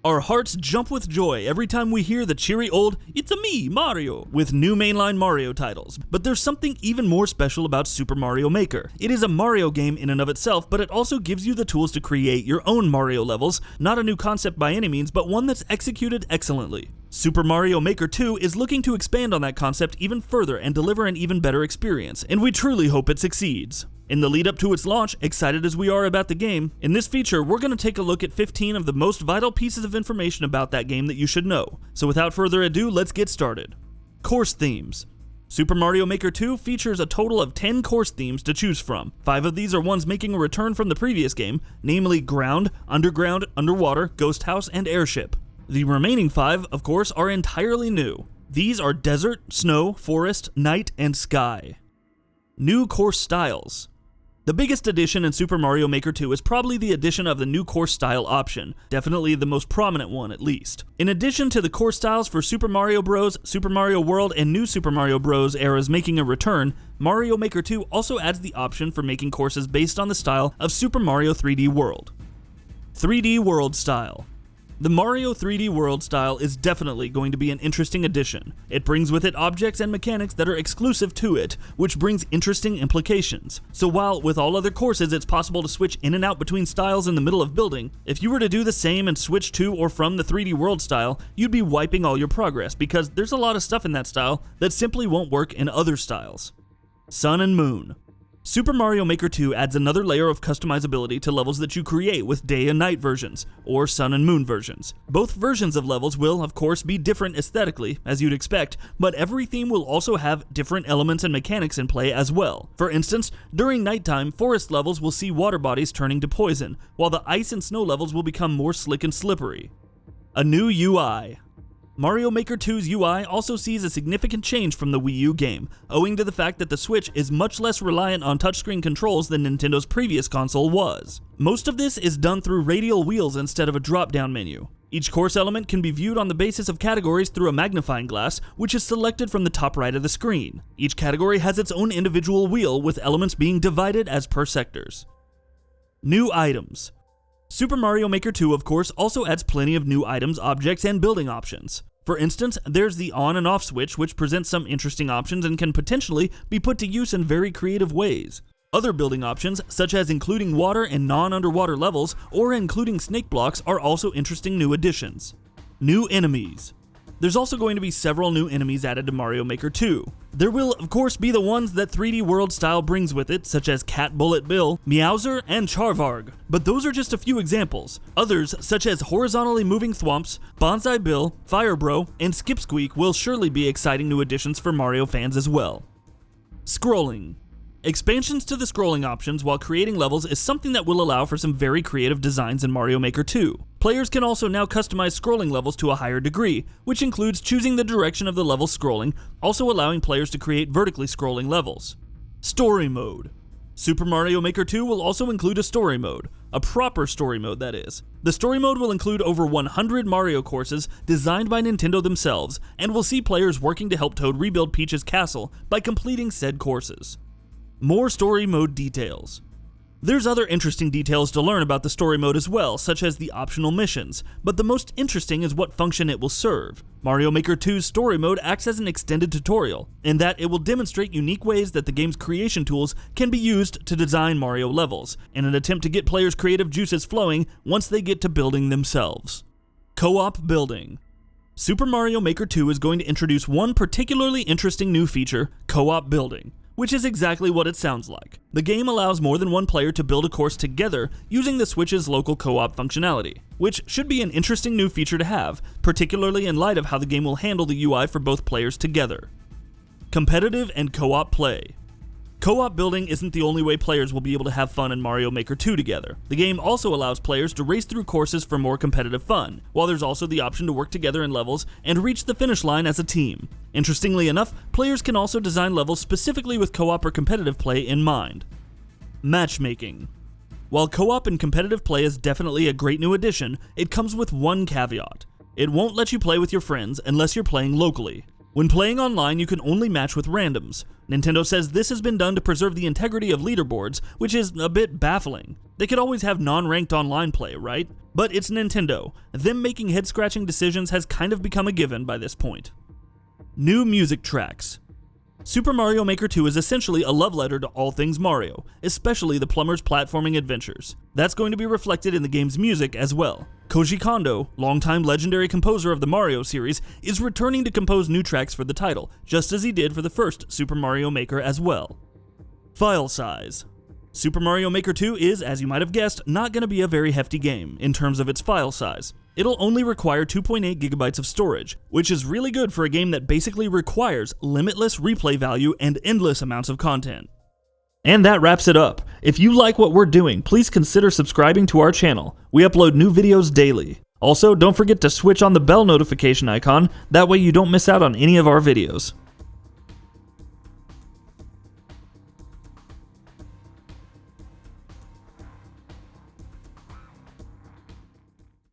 Our hearts jump with joy every time we hear the cheery old "It's a me, Mario" with new mainline Mario titles. But there's something even more special about Super Mario Maker. It is a Mario game in and of itself, but it also gives you the tools to create your own Mario levels, not a new concept by any means, but one that's executed excellently. Super Mario Maker 2 is looking to expand on that concept even further and deliver an even better experience, and we truly hope it succeeds. In the lead up to its launch, excited as we are about the game, in this feature we're going to take a look at 15 of the most vital pieces of information about that game that you should know. So without further ado, let's get started. Course themes. Super Mario Maker 2 features a total of 10 course themes to choose from. 5 of these are ones making a return from the previous game, namely Ground, Underground, Underwater, Ghost House, and Airship. The remaining 5, of course, are entirely new. These are Desert, Snow, Forest, Night, and Sky. New course styles. The biggest addition in Super Mario Maker 2 is probably the addition of the new course style option, definitely the most prominent one at least. In addition to the course styles for Super Mario Bros., Super Mario World, and New Super Mario Bros. Eras making a return, Mario Maker 2 also adds the option for making courses based on the style of Super Mario 3D World. 3D World style. The Mario 3D World style is definitely going to be an interesting addition. It brings with it objects and mechanics that are exclusive to it, which brings interesting implications. So while with all other courses it's possible to switch in and out between styles in the middle of building, if you were to do the same and switch to or from the 3D World style, you'd be wiping all your progress because there's a lot of stuff in that style that simply won't work in other styles. Sun and Moon. Super Mario Maker 2 adds another layer of customizability to levels that you create with day and night versions, or sun and moon versions. Both versions of levels will, of course, be different aesthetically, as you'd expect, but every theme will also have different elements and mechanics in play as well. For instance, during nighttime, forest levels will see water bodies turning to poison, while the ice and snow levels will become more slick and slippery. A new UI. Mario Maker 2's UI also sees a significant change from the Wii U game, owing to the fact that the Switch is much less reliant on touchscreen controls than Nintendo's previous console was. Most of this is done through radial wheels instead of a drop-down menu. Each course element can be viewed on the basis of categories through a magnifying glass, which is selected from the top right of the screen. Each category has its own individual wheel, with elements being divided as per sectors. New items. Super Mario Maker 2, of course, also adds plenty of new items, objects, and building options. For instance, there's the on and off switch, which presents some interesting options and can potentially be put to use in very creative ways. Other building options, such as including water and non-underwater levels, or including snake blocks, are also interesting new additions. New enemies. There's also going to be several new enemies added to Mario Maker 2. There will, of course, be the ones that 3D World style brings with it, such as Cat Bullet Bill, Meowser, and Charvarg. But those are just a few examples. Others, such as horizontally moving Thwomps, Bonsai Bill, Fire Bro, and Skipsqueak will surely be exciting new additions for Mario fans as well. Scrolling. Expansions to the scrolling options while creating levels is something that will allow for some very creative designs in Mario Maker 2. Players can also now customize scrolling levels to a higher degree, which includes choosing the direction of the level scrolling, also allowing players to create vertically scrolling levels. Story Mode. Super Mario Maker 2 will also include a story mode, a proper story mode that is. The story mode will include over 100 Mario courses designed by Nintendo themselves, and will see players working to help Toad rebuild Peach's castle by completing said courses. More story mode details. There's other interesting details to learn about the story mode as well, such as the optional missions, but the most interesting is what function it will serve. Mario Maker 2's story mode acts as an extended tutorial, in that it will demonstrate unique ways that the game's creation tools can be used to design Mario levels, in an attempt to get players' creative juices flowing once they get to building themselves. Co-op building. Super Mario Maker 2 is going to introduce one particularly interesting new feature, co-op building, which is exactly what it sounds like. The game allows more than one player to build a course together using the Switch's local co-op functionality, which should be an interesting new feature to have, particularly in light of how the game will handle the UI for both players together. Competitive and co-op play. Co-op building isn't the only way players will be able to have fun in Mario Maker 2 together. The game also allows players to race through courses for more competitive fun, while there's also the option to work together in levels and reach the finish line as a team. Interestingly enough, players can also design levels specifically with co-op or competitive play in mind. Matchmaking. While co-op and competitive play is definitely a great new addition, it comes with one caveat. It won't let you play with your friends unless you're playing locally. When playing online, you can only match with randoms. Nintendo says this has been done to preserve the integrity of leaderboards, which is a bit baffling. They could always have non-ranked online play, right? But it's Nintendo. Them making head-scratching decisions has kind of become a given by this point. New music tracks. Super Mario Maker 2 is essentially a love letter to all things Mario, especially the plumber's platforming adventures. That's going to be reflected in the game's music as well. Koji Kondo, longtime legendary composer of the Mario series, is returning to compose new tracks for the title, just as he did for the first Super Mario Maker as well. File size. Super Mario Maker 2 is, as you might have guessed, not going to be a very hefty game in terms of its file size. It'll only require 2.8 gigabytes of storage, which is really good for a game that basically requires limitless replay value and endless amounts of content. And that wraps it up. If you like what we're doing, please consider subscribing to our channel. We upload new videos daily. Also, don't forget to switch on the bell notification icon, that way you don't miss out on any of our videos.